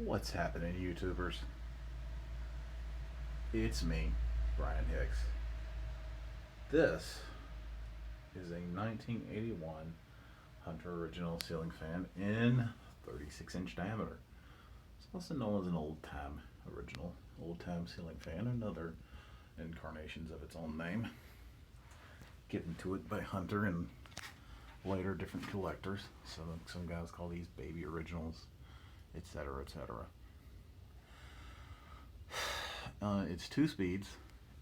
What's happening, YouTubers? It's me, Brian Hicks. This is a 1981 Hunter original ceiling fan in 36-inch diameter. It's also known as an old-time original, old-time ceiling fan, and other incarnations of its own name, given to it by Hunter and later different collectors. So some guys call these baby originals, etc., etc. It's 2 speeds,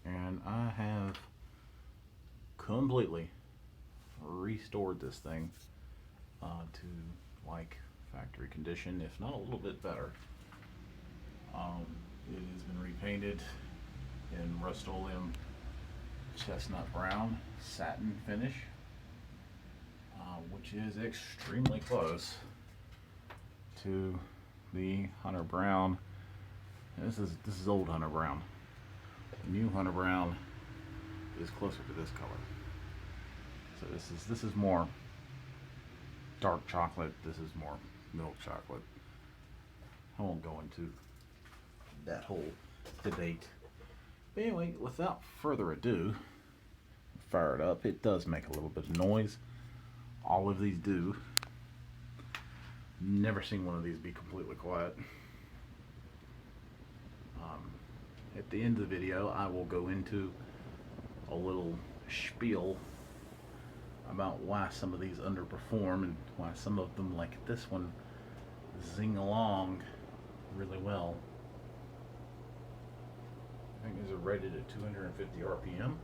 and I have completely restored this thing to like factory condition, if not a little bit better. It has been repainted in Rust-Oleum chestnut brown satin finish, which is extremely close to the Hunter Brown. This is old Hunter Brown. The new Hunter Brown is closer to this color. So this is more dark chocolate. This is more milk chocolate. I won't go into that whole debate. But anyway, without further ado, fire it up. It does make a little bit of noise. All of these do. Never seen one of these be completely quiet. At the end of the video, I will go into a little spiel about why some of these underperform and why some of them, like this one, zing along really well. I think these are rated at 250 RPM.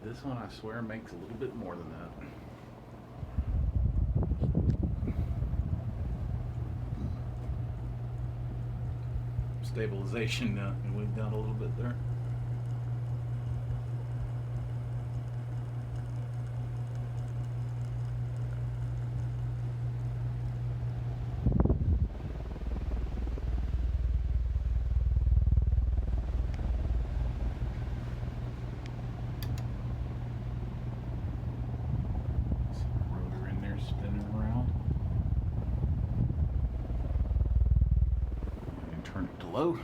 This one, I swear, makes a little bit more than that. Stabilization now, and went down a little bit there. Rotor in there spinning around. And turn it to low.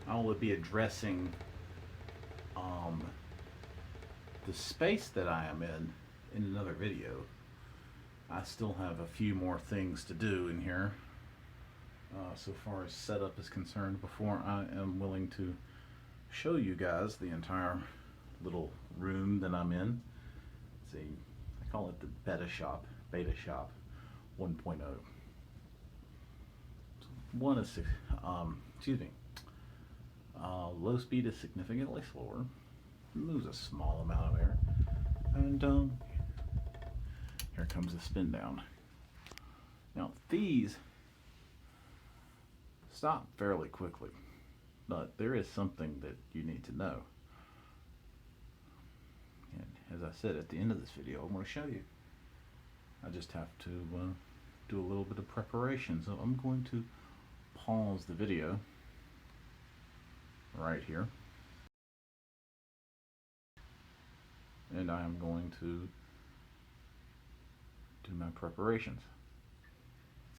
I will be addressing the space that I am in another video. I still have a few more things to do in here so far as setup is concerned before I am willing to show you guys the entire little room that I'm in. It's I call it the beta shop 1.0. One is low speed is significantly slower, moves a small amount of air, and here comes the spin down. Now these stop fairly quickly, but there is something that you need to know. And as I said at the end of this video, I'm going to show you. I just have to do a little bit of preparation, so I'm going to pause the video right here, and I am going to do my preparations.